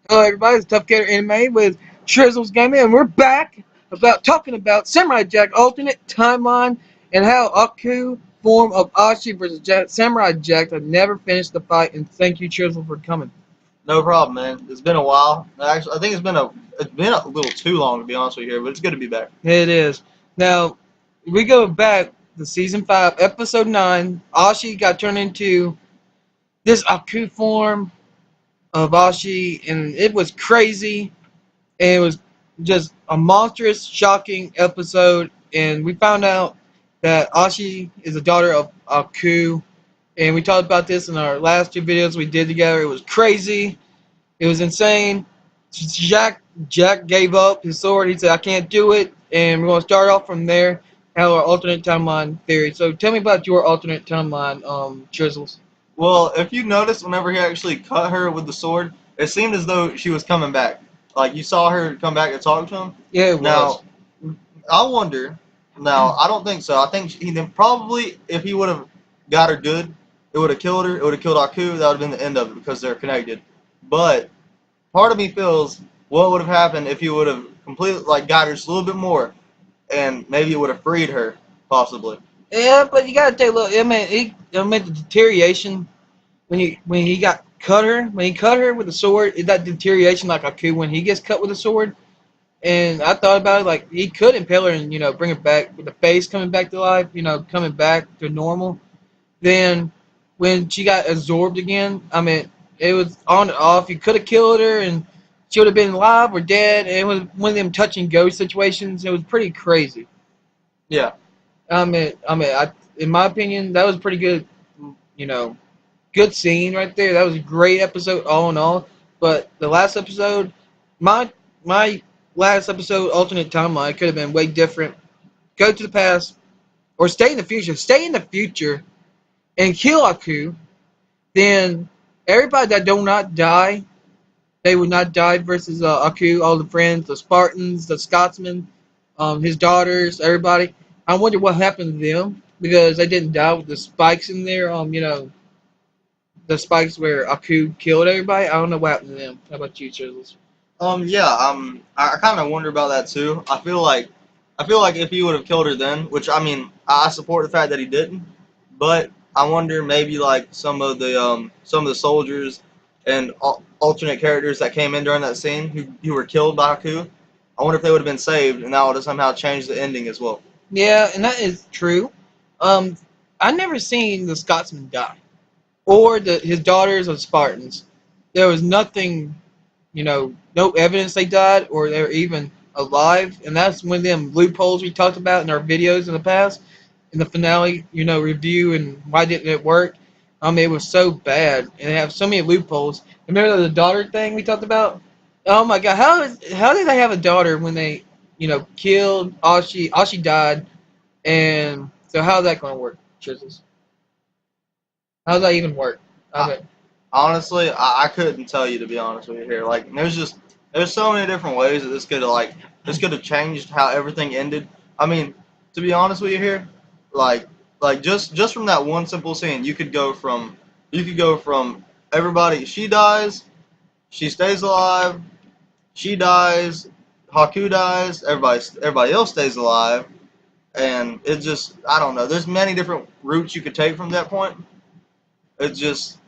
Hello everybody, it's Tough Gator Anime with Shrizzlez Gaming, and we're back talking about Samurai Jack Alternate Timeline and how Aku form of Ashi versus Samurai Jack have never finished the fight, and thank you Shrizzle for coming. No problem, man. It's been a while. Actually, I think it's been a little too long to be honest with you here, but it's good to be back. It is. Now, we go back to Season 5, Episode 9. Ashi got turned into this Aku form of Ashi, and it was crazy. And it was just a monstrous, shocking episode. And we found out that Ashi is the daughter of Aku. And we talked about this in our last two videos we did together. It was crazy. It was insane. Jack gave up his sword. He said, I can't do it. And we're going to start off from there. How our alternate timeline theory. So tell me about your alternate timeline, Drizzles. Well, if you noticed, whenever he actually cut her with the sword, it seemed as though she was coming back. Like you saw her come back and talk to him. Yeah, it was. Now, I wonder. Now, I don't think so. I think he then probably, if he would have got her good, it would have killed her. It would have killed Aku. That would have been the end of it because they're connected. But part of me feels what would have happened if he would have completely like got her just a little bit more, and maybe it would have freed her possibly. Yeah, but you gotta take a look. I mean the deterioration when he cut her with the sword. Is that deterioration like Aku when he gets cut with a sword? And I thought about it like he could impale her and bring her back with the face coming back to life. Coming back to normal. Then when she got absorbed again, I mean it was on and off. You could have killed her and she would have been alive or dead. And it was one of them touch and go situations. It was pretty crazy. Yeah. In my opinion, that was pretty good. You know, good scene right there. That was a great episode, all in all. But the last episode, my last episode, alternate timeline could have been way different. Go to the past or stay in the future. Stay in the future and kill Aku. Then everybody that do not die, they would not die versus Aku. All the friends, the Spartans, the Scotsmen, his daughters, everybody. I wonder what happened to them because they didn't die with the spikes in there. The spikes where Aku killed everybody. I don't know what happened to them. How about you, Chizzles? Yeah. I kind of wonder about that too. I feel like if he would have killed her then, which I mean, I support the fact that he didn't, but I wonder maybe like some of the soldiers and alternate characters that came in during that scene who were killed by Haku. I wonder if they would have been saved, and that would have somehow changed the ending as well. Yeah, and that is true. Um, I never seen the Scotsman die or his daughters of Spartans. There was nothing, no evidence they died or they were even alive, and that's one of them loopholes we talked about in our videos in the past, in the finale, review and why didn't it work. It was so bad, and they have so many loopholes. Remember the daughter thing we talked about? Oh my God, how did they have a daughter when they, killed Ashi? Ashi died, and so how's that going to work, Chisels? How's that even work? I I, mean, Honestly, I couldn't tell you to be honest with you here. Like, there's so many different ways that this could have changed how everything ended. I mean, to be honest with you here, like just from that one simple scene, you could go from everybody. She dies, she stays alive. She dies, Haku dies. Everybody else stays alive, and it just I don't know. There's many different routes you could take from that point. It's just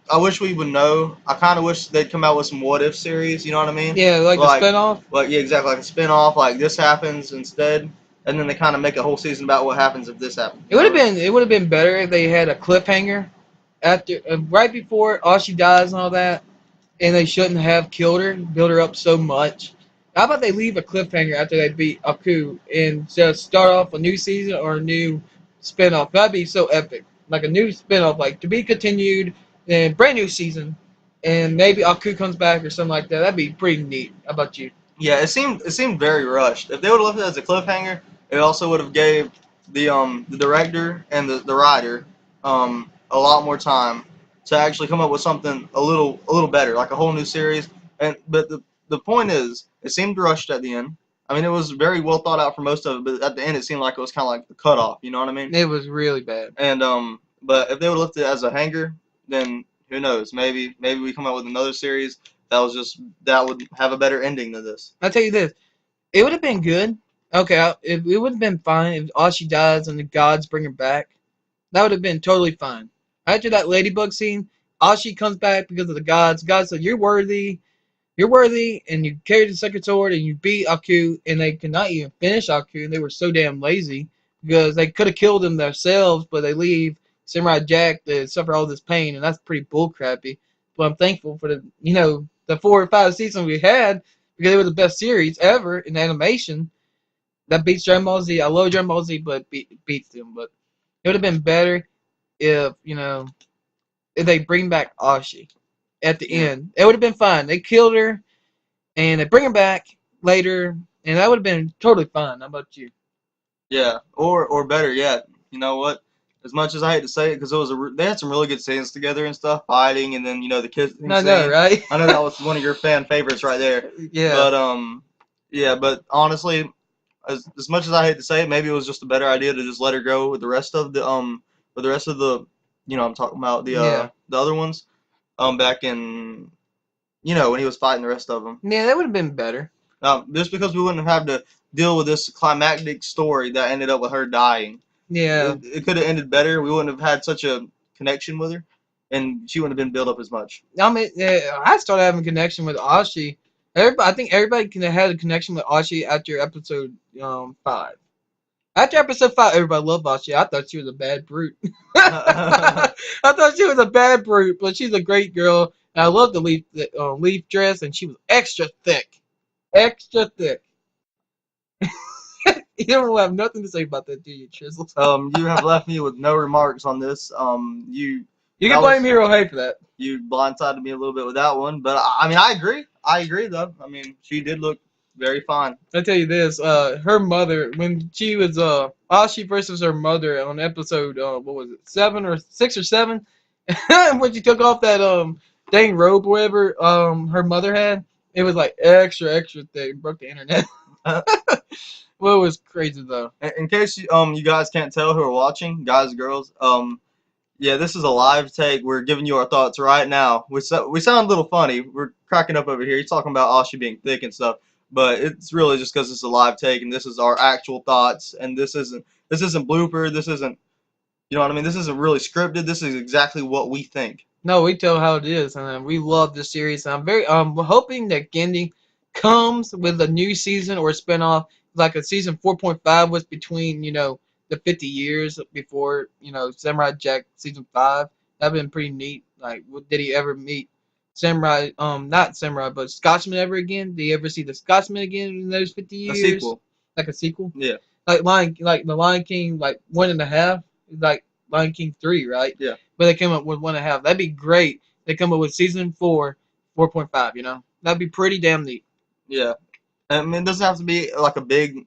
I wish we would know. I kind of wish they'd come out with some what if series. You know what I mean? yeah, like the Like, spinoff. yeah, exactly. Like a spin off. Like this happens instead, and then they kind of make a whole season about what happens if this happens. It You would know have what I mean? been it would have been better if they had a cliffhanger after right before Ashi dies and all that, and they shouldn't have killed her, built her up so much. How about they leave a cliffhanger after they beat Aku and just start off a new season or a new spinoff? That'd be so epic. Like a new spinoff, like to be continued, and brand new season, and maybe Aku comes back or something like that. That'd be pretty neat. How about you? Yeah, it seemed very rushed. If they would have left it as a cliffhanger, it also would have gave the director and the writer a lot more time to actually come up with something a little better, like a whole new series. And but the point is, it seemed rushed at the end. I mean, it was very well thought out for most of it, but at the end, it seemed like it was kind of like the cutoff. You know what I mean? It was really bad. And but if they would have left it as a hanger, then who knows? Maybe we come up with another series that would have a better ending than this. I'll tell you this. It would have been good. Okay, it would have been fine if Ashi dies and the gods bring her back. That would have been totally fine. After that ladybug scene, Ashi comes back because of the gods. God said, you're worthy, and you carried the second sword, and you beat Aku, and they could not even finish Aku, and they were so damn lazy because they could have killed him themselves, but they leave Samurai Jack to suffer all this pain, and that's pretty bullcrappy. But I'm thankful for the 4 or 5 seasons we had because it was the best series ever in animation. That beats Dragon Ball Z. I love Dragon Ball Z, but beats them. But it would have been better if if they bring back Ashi at the Yeah. end. It would have been fine. They killed her and they bring her back later, and that would have been totally fine. How about you? Yeah, or better yet, you know what? As much as I hate to say it, because they had some really good scenes together and stuff, fighting, and then the kissing I know, scene. right? I know that was one of your fan favorites right there. Yeah. But yeah. But honestly, as much as I hate to say it, maybe it was just a better idea to just let her go with the rest of the I'm talking about Yeah. the other ones back in when he was fighting the rest of them. Yeah, that would have been better. Just because we wouldn't have to deal with this climactic story that ended up with her dying. Yeah. It could have ended better. We wouldn't have had such a connection with her, and she wouldn't have been built up as much. I mean, yeah, I started having a connection with Ashi. I think everybody had a connection with Ashi after episode 5. After episode 5, everybody loved Ashi. I thought she was a bad brute. I thought she was a bad brute, but she's a great girl. And I love the leaf dress, and she was extra thick, extra thick. You don't have nothing to say about that, do you, Chisel? You have left me with no remarks on this. You can blame Hero Hay for that. You blindsided me a little bit with that one, but I mean, I agree. I agree, though. I mean, she did look very fine. I'll tell you this, her mother, when she was, Ashi versus her mother on episode, what was it, 6 or 7? When she took off that, dang robe or whatever, her mother had, it was like extra, extra thick. It broke the internet. Well, it was crazy, though. In case you guys can't tell who are watching, guys, girls, yeah, this is a live take. We're giving you our thoughts right now. We sound a little funny. We're cracking up over here. He's talking about Ashi being thick and stuff, but it's really just because it's a live take, and this is our actual thoughts. And this isn't blooper. This isn't, you know what I mean? This isn't really scripted. This is exactly what we think. No, we tell how it is, and we love this series. And I'm hoping that Gendy comes with a new season or a spinoff, like a season 4.5 was between the 50 years before Samurai Jack season 5. That'd been pretty neat. Like, did he ever meet Samurai? Not Samurai, but Scotchman ever again? Did he ever see the Scotchman again in those 50 A years? sequel. Like a sequel? Yeah. Like the Lion King, like 1.5, like Lion King 3, right? Yeah. But they came up with 1.5. That'd be great. They come up with season 4, 4.5. That'd be pretty damn neat. Yeah. I mean, it doesn't have to be like a big,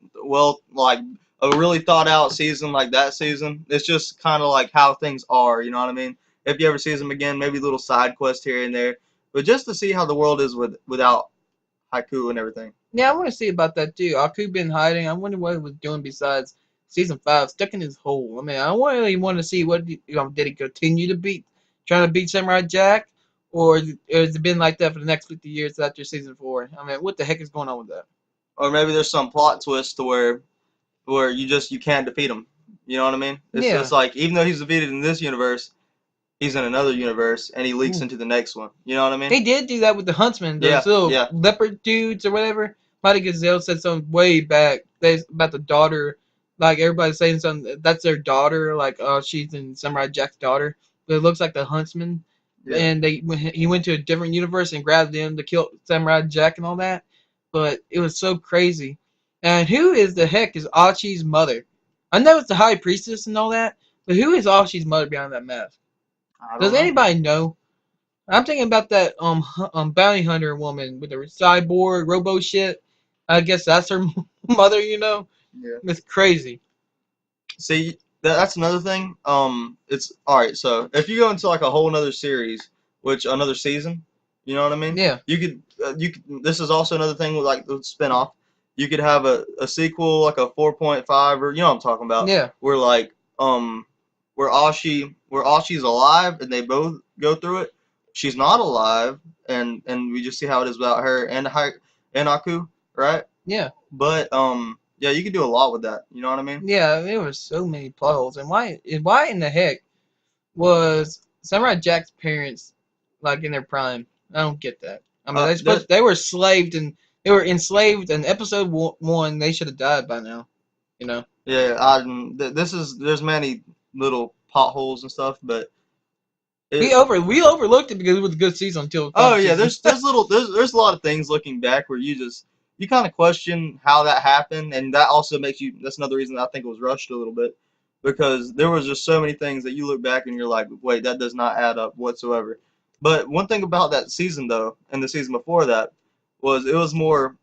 like a really thought out season like that season. It's just kind of like how things are, you know what I mean? If you ever see them again, maybe little side quest here and there, but just to see how the world is without Haiku and everything. Yeah, I want to see about that too. Aku been hiding. I wonder what he was doing besides season 5, stuck in his hole. I mean, I really want to see what did he continue to trying to beat Samurai Jack, or has it been like that for the next 50 years after season 4? I mean, what the heck is going on with that? Or maybe there's some plot twist to where you can't defeat him. You know what I mean? It's Yeah. just like, even though he's defeated in this universe, he's in another universe and he leaks into the next one. You know what I mean? They did do that with the Huntsman, those Yeah, little yeah. leopard dudes or whatever. Mighty Gazelle said something way back about the daughter. Like, everybody's saying something, that's their daughter. Like, she's in Samurai Jack's daughter. But it looks like the Huntsman. Yeah. And he went to a different universe and grabbed them to kill Samurai Jack and all that. But it was so crazy. And who is the heck is Archie's mother? I know it's the High Priestess and all that, but who is Archie's mother behind that mask? I don't Does know. anybody know? I'm thinking about that bounty hunter woman with the cyborg robo shit. I guess that's her mother. Yeah. It's crazy. See, that's another thing. It's all right. So if you go into like a whole another series, another season, you know what I mean? Yeah. You could. This is also another thing with like the spinoff. You could have a sequel like a 4.5 or you know what I'm talking about. Yeah. Where like where Ashi's alive and they both go through it, she's not alive, and we just see how it is without her and Aku, right? Yeah. But yeah, you can do a lot with that. You know what I mean? Yeah, there were so many plot holes. And why in the heck was Samurai Jack's parents like in their prime? I don't get that. I mean, That they were they were enslaved in episode one. They should have died by now. You know. yeah, this is there's many little potholes and stuff, but it. We overlooked it because it was a good season until the Oh final yeah, season. there's a lot of things looking back where you kind of question how that happened, and that also makes you. That's another reason I think it was rushed a little bit, because there was just so many things that you look back and you're like, wait, that does not add up whatsoever. But one thing about that season though, and the season before that, was it was more,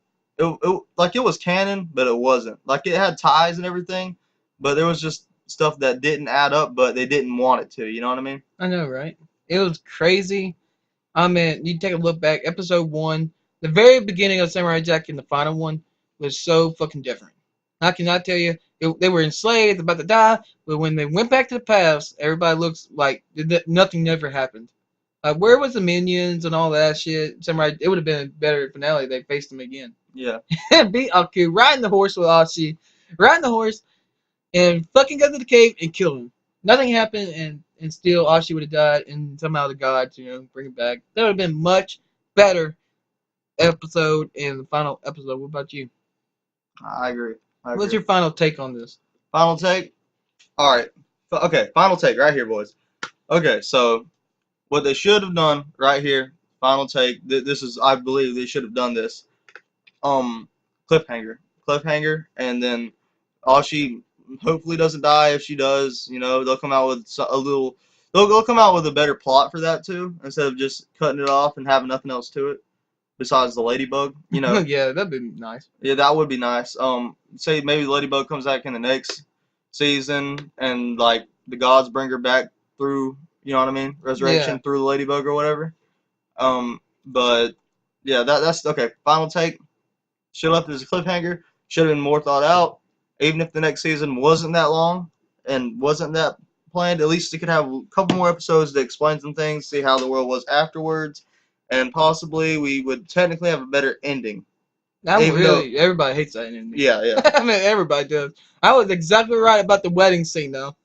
like it was canon, but it wasn't. Like it had ties and everything, but there was just stuff that didn't add up, but they didn't want it to. You know what I mean? I know, right? It was crazy. I mean, you take a look back, episode one, the very beginning of Samurai Jack and the final one was so fucking different. I cannot tell you, they were enslaved, about to die, but when they went back to the past, everybody looks like nothing never happened. Where was the minions and all that shit? Samurai, it would have been a better finale if they faced them again. Yeah. Beat Aku, riding the horse with Ashi, riding the horse, and fucking go to the cave and kill him. Nothing happened, and still Ashi would have died, and somehow the gods, bring it back. That would have been much better episode in the final episode. What about you? I agree. I What's agree. your final take on this? Final take. All right. Okay. Final take right here, boys. Okay. So what they should have done right here. Final take. This is, I believe, they should have done this. Um, cliffhanger, and then Ashi hopefully doesn't die. If she does, they'll come out with a little. They'll come out with a better plot for that too, instead of just cutting it off and having nothing else to it besides the ladybug. Yeah, that'd be nice. Yeah, that would be nice. Say maybe Ladybug comes back in the next season, and like the gods bring her back through, you know what I mean, Yeah. resurrection through the Ladybug or whatever. But yeah, that's okay. Final take. Should have left it as a cliffhanger. Should have been more thought out. Even if the next season wasn't that long and wasn't that planned, at least it could have a couple more episodes to explain some things, see how the world was afterwards, and possibly we would technically have a better ending. Even though, Everybody hates that ending. yeah, yeah. I mean, everybody does. I was exactly right about the wedding scene, though.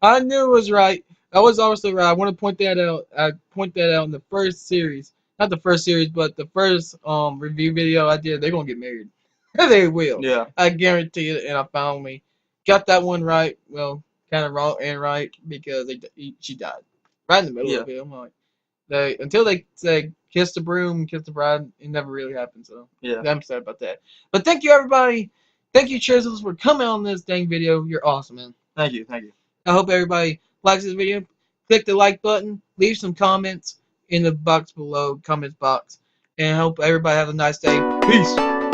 I knew it was right. I was obviously right. I want to point that out. I point that out in the first series, not the first series, but the first review video I did. They're gonna get married. They will. Yeah. I guarantee it. And I finally got that one right. Well, kind of wrong and right because she died right in the middle Yeah. of it. I'm like, until they say kiss the broom, kiss the bride, it never really happened. So Yeah. I'm sad about that. But thank you everybody. Thank you Shrizzlez for coming on this dang video. You're awesome, man. Thank you. Thank you. I hope everybody likes this video. Click the like button. Leave some comments in the box below, comments box. And I hope everybody has a nice day. Peace.